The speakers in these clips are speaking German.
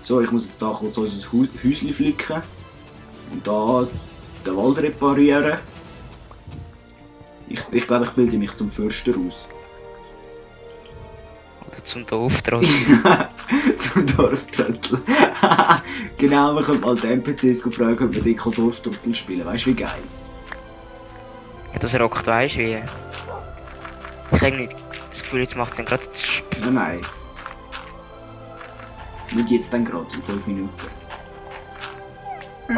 So, ich muss jetzt da kurz unser Häuschen flicken. Und da den Wald reparieren. Ich glaube, ich bilde mich zum Förster aus. Oder zum Dorftrottel. Zum Dorftrottel. Genau, man könnte mal die NPCs fragen, ob wir die Dorftrottel spielen. Weißt du, wie geil? Ja, das rockt, weißt du wie? Ich habe nicht das Gefühl, jetzt macht es dann gerade das Spiel. Nein. Nicht jetzt dann gerade, in 5 Minuten. Du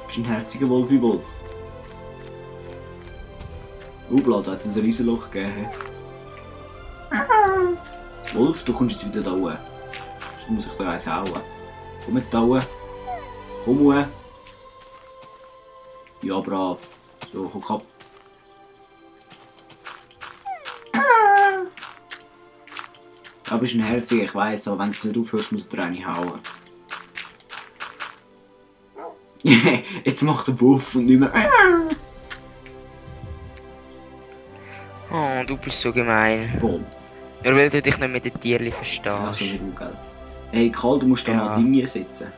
bist ein herziger Wolf wie Wolf. Blöd, da hat es ein Riesenloch gegeben. Wolf, du kommst jetzt wieder da hoch. Sonst muss ich da eins hauen. Komm jetzt da hoch. Komm hoch. Ja, brav. So, komm ab. Du bist ein Herziger, ich weiss, aber wenn du nicht aufhörst, musst du dir eine hauen. Jetzt macht der Wolf und nicht mehr. Oh, du bist so gemein. Boom. Nur weil du dich nicht mit den Tierchen Ja, verstehst. so wie du, gell. Hey, Karl, du musst da Ja. mal Dinge setzen.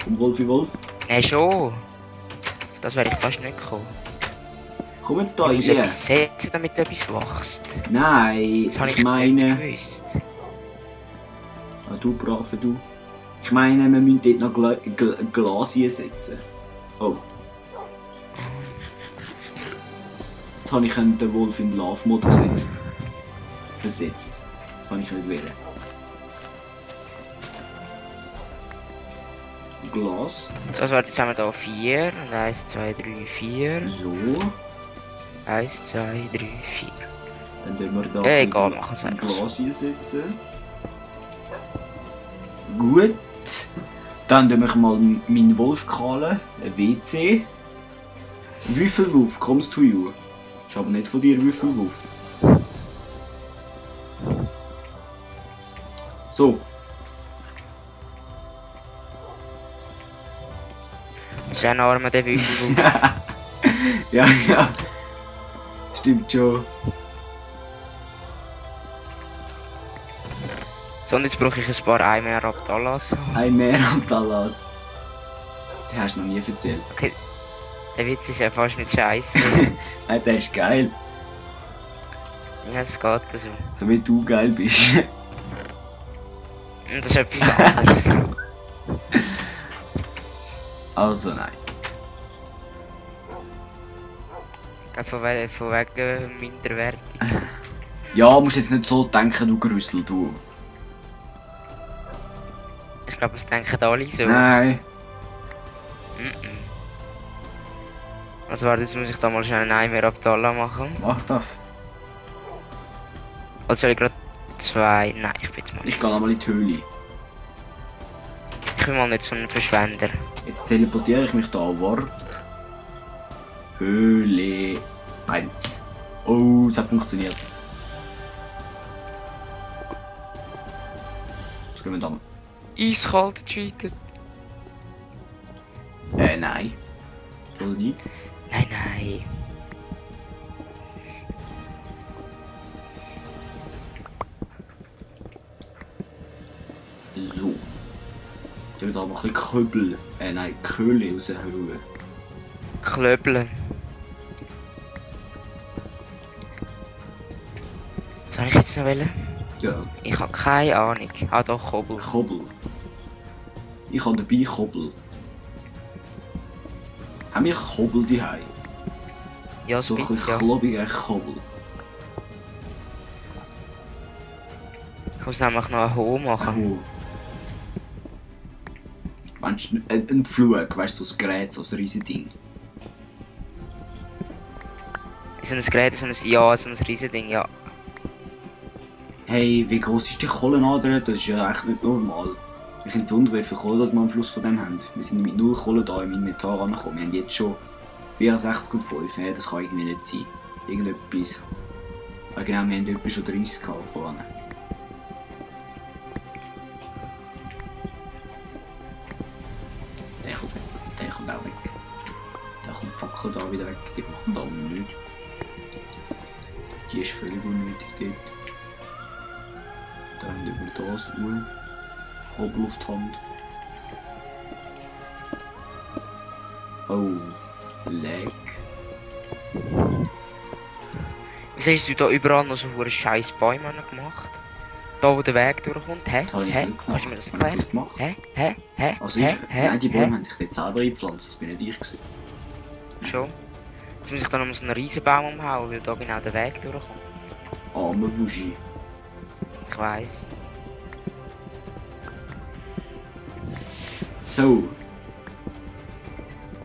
Komm, Wolf wie Wolf. Nein, schon. Auf das wäre ich fast nicht gekommen. Komm jetzt da Ich muss rein. etwas setzen, damit etwas wächst. Nein, Das habe ich ich nicht meine. gewusst. Ah, du brave du. Ich meine, wir müssen dort noch Glas einsetzen. Oh. Jetzt habe ich den Wolf in den Love-Mode gesetzt. Versetzt. Das kann ich nicht wählen. Glas. So, also jetzt haben wir hier 4. Und 1, 2, 3, 4. So. 1, 2, 3, 4. Dann tun wir da Egal, ein machen es einfach. Glas einsetzen. Gut. Dann tun wir mal meinen Wolf kahlen. Ein WC. Würfelwurf, kommst du you? Ist aber nicht von dir Würfelwurf. So. Das ist ein armer, der Würfelwurf. Ja, ja. Stimmt schon. So, und jetzt brauche ich ein paar Eimer Abdallas. Ein mehr Abdallas. Den hast du noch nie erzählt. Okay, der Witz ist ja fast nicht scheiße. Hey, der ist geil. Ja, es geht so. So wie du geil bist. Und das ist etwas anderes. Also nein. Von wegen Minderwertig. Ja, musst jetzt nicht so denken, du Grüssel, du. Ich glaube, das denken alle so. Nein. Also warte, jetzt muss ich da mal schnell einen Eimer Abdallah machen. Mach das. Oder soll ich gerade 2? Nein, ich bin jetzt mal Ich nicht gehe so. mal in die Höhle. Ich bin mal nicht so ein Verschwender. Jetzt teleportiere ich mich da Warp. Höhle 1. Oh, es hat funktioniert. Jetzt gehen wir da. Eiskalt cheatet. Nein. Voll nicht. Nein, nein. So. Jetzt haben wir da mal ein bisschen Köbel. Nein, Köhle aus der Höhle. Klöbeln. Was soll ich jetzt noch wollen? Ja, Ich habe keine Ahnung. Ah doch, Kobbel. Kobbel. Ich habe dabei Kobbel. Haben wir Kobbel daheim? Ja, So so ein ein bisschen, ja. klobiger Kobbel. Ich muss nämlich noch einen Ho machen. Oh. Meinst du ein Flug, weißt du, so ein Gerät, so ein riesiges Ding? So ein Gerät, so ein Riesending, ja. Hey, wie groß ist die Kohlenader? Das ist ja echt nicht normal. Ich finde es wundern, wie viel Kohle das wir am Schluss von dem haben. Wir sind mit 0 Kohle da im Inventar angekommen. Wir haben jetzt schon 64 und 5. Hey, das kann irgendwie nicht sein. Irgendetwas. Ah, genau, wir haben etwa schon 30 gehabt vorne. Der kommt auch weg. Der kommt die Fackel da wieder weg. Die brauchen da nicht. Die ist völlig unnötig dort. Dann über das Kobbel auf die Hand. Oh, Leg. Wieso hast du da überall noch so hure scheiß Bäume gemacht? Da wo der Weg durchkommt, hä? Das habe ich Hä? nicht gemacht. Kannst du mir das Habe ich erklären? das gemacht? Hä? Hä? Hä? Also Hä? ich, Hä? nein, die Hä? Bäume haben sich nicht selber eingepflanzt, das bin nicht ich gewesen. Schon? Jetzt muss ich da noch so einen Riesenbaum umhauen, weil da genau der Weg durchkommt. Arme Wuschi. Ich weiss. So.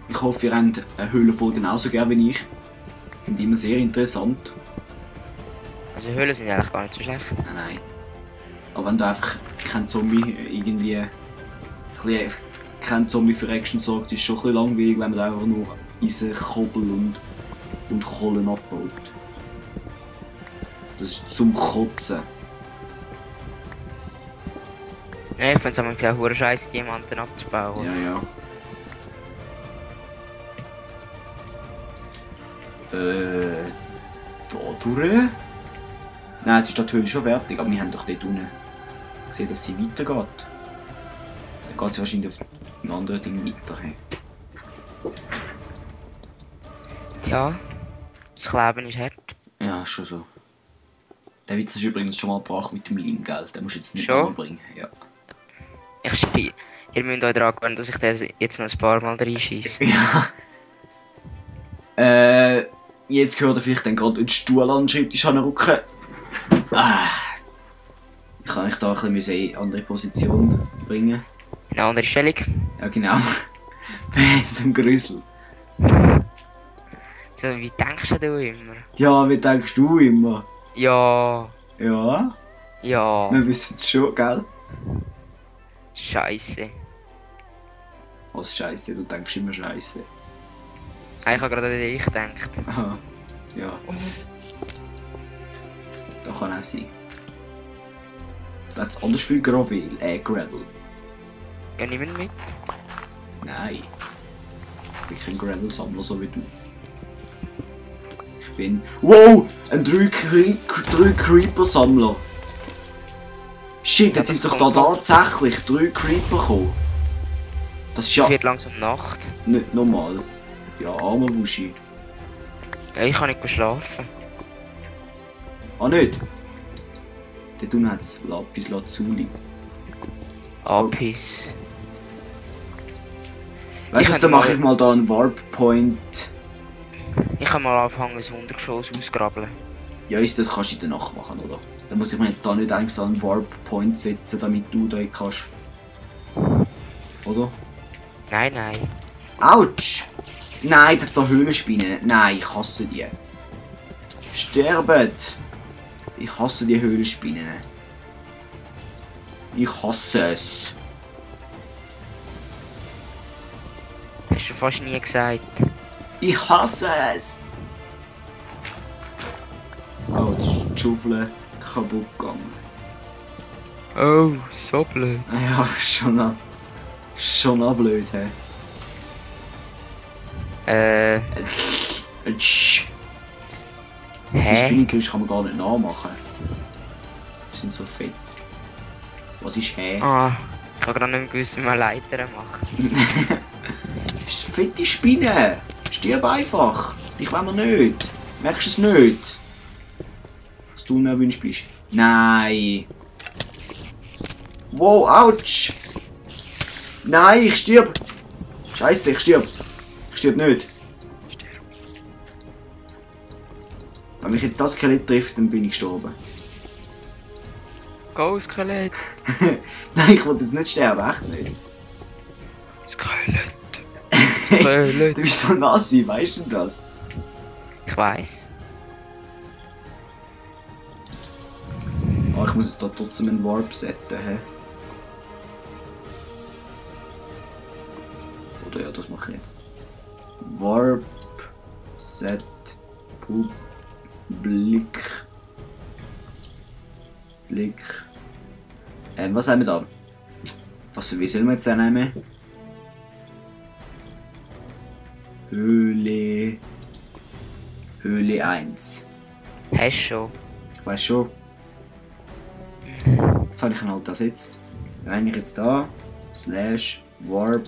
Ich hoffe, ihr habt eine Höhlenfolge genauso gerne wie ich. Sind immer sehr interessant. Also Höhlen sind eigentlich gar nicht so schlecht. Nein. Aber wenn du einfach kein Zombie irgendwie... kein Zombie für Action sorgt, ist es schon ein bisschen langweilig, wenn man einfach nur Eisen, Kobbel und Kohlen abbaut. Das ist zum Kotzen. Ja, ich finde es auch hure scheiße, Diamanten abzubauen. Ja, ja. Da durch? Nein, jetzt ist die Höhle schon fertig, aber wir haben doch dort unten gesehen, dass sie weitergeht. Dann geht sie wahrscheinlich auf einem anderen Ding weiter. Hey. Tja, das Kleben ist hart. Ja, schon so. Der Witz ist übrigens schon mal gebracht mit dem Leim, gell? Den musst du jetzt nicht Schon? nochmal bringen. Ja. Ihr müsst euch daran gewöhnen, dass ich das jetzt noch ein paar Mal reinschieße. Ja. Jetzt gehört er vielleicht dann gerade einen Stuhl an den Schreibtisch rücken. Ich kann mich da ein bisschen in eine andere Position bringen. Eine andere Stellung. Ja, genau. So ein Grüssel. So, wie denkst du immer? Ja, wie denkst du immer? Ja. Ja, Ja. wir wissen es schon, gell? Scheiße. Was Scheiße, du denkst immer Scheiße. Ich habe gerade an dich gedacht. Aha, ja. Das kann auch sein. Das ist anders viel Gravel, Gravel. Ja, nimm ihn mit. Nein. Ich bin kein Gravel-Sammler, so wie du. Ich bin... Wow! Ein 3 Creeper-Sammler! Shit, jetzt sind doch da tatsächlich 3 Creeper gekommen. Das ist ja Es wird langsam Nacht. nicht normal. Ja, armer Wuschi. Ja, ich kann nicht schlafen. Ah, nicht? Dort unten hat es Lapis Lazuli. Apis. Weißt du, Ich dann kann mache ich mal da einen Warp Point. Ich kann mal anfangen, ein Untergeschoss ausgraben. Ja, ist das kannst du in der Nacht machen, oder? Dann muss ich mir jetzt da nicht extra einen Warp Point setzen, damit du da kannst. Oder? Nein, nein. Autsch! Nein, jetzt hat es da Höhlenspinnen. Nein, ich hasse die. Sterbet! Ich hasse die Höhlenspinnen. Ich hasse es. Hast du fast nie gesagt. Ich hasse es! Oh, jetzt ist die Schaufel kaputt gegangen. Oh, so blöd. Ja, schon noch blöd, hä? Die Hä? Spinnenküche kann man gar nicht nachmachen. Die sind so fett. Was ist hä? Ah, ich habe gerade nicht mehr gewusst, wie man Leitern macht. Das ist fette Spinne! Stirb einfach! Ich will mir nicht! Merkst du es nicht? Was du unerwünscht bist. Nein! Wow, ouch! Nein, ich stirb! Scheiße, ich stirb! Ich stirb nicht! Wenn mich jetzt das Skelett trifft, dann bin ich gestorben. Go, Skelett! Nein, ich wollte jetzt nicht sterben, echt nicht. Skelett! Du Skelett! bist so nassi, weißt du das? Ich weiss. Oh, ich muss jetzt da trotzdem einen Warp setzen, hä? Oder ja, das mache ich jetzt. Warp Set Publik. Was haben wir da? Wie sollen wir jetzt den nehmen? Höhle 1. Hast du schon? Ich weiß schon. Jetzt habe ich ihn halt ersetzt. Wenn ich jetzt da slash warp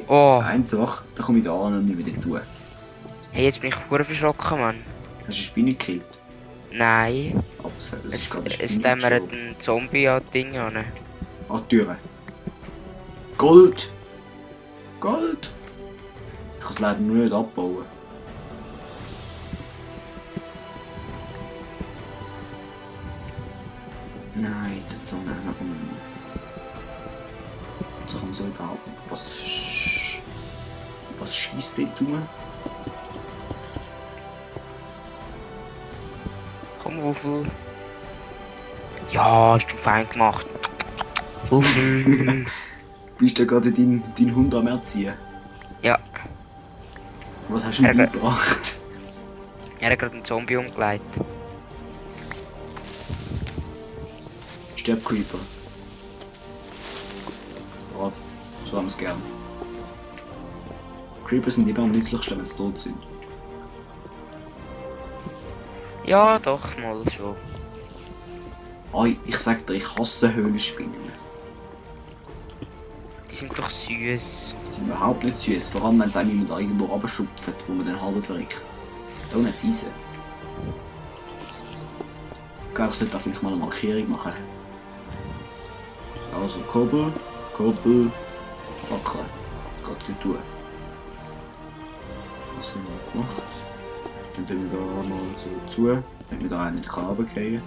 Oh. einfach, dann komme ich da an und nicht wieder tun. Hey, jetzt bin ich hure verschrocken, Mann. Hast du eine Spinne gekillt? Nein. Aber Es dämmert ein Zombie an die Dinge an. An die Türen. Gold! Gold! Ich kann es leider nur nicht abbauen. Nein, das so nach unten. Jetzt kann man so überhaupt. Was schießt dort rum? Komm, Wuffel. Ja, hast du fein gemacht. Wuffel. Bist du gerade deinen Hund am Erziehen? Ja, Was hast du ihm beigebracht? er hat gerade einen Zombie umgelegt. Stirb Creeper. Brav, so haben wir es gern. Creeper sind immer am nützlichsten, wenn sie tot sind. Ja, doch, mal schon. Oh, ich sag dir, ich hasse Höhlenspinnen. Die sind doch süß. Die sind überhaupt nicht süß, vor allem wenn sie einem da irgendwo runterschupfen, wo man den halben verreckt. Da nicht zu Eisen. Ich glaube, ich sollte da vielleicht mal eine Markierung machen. Also Koppel, Fackel. Das geht nicht tun. Was haben wir gemacht? Dann tun wir da mal so zu, damit wir da nicht runterfallen.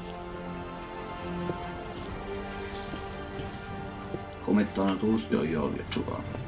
Komm jetzt da nicht raus? Ja, wird schon gehen.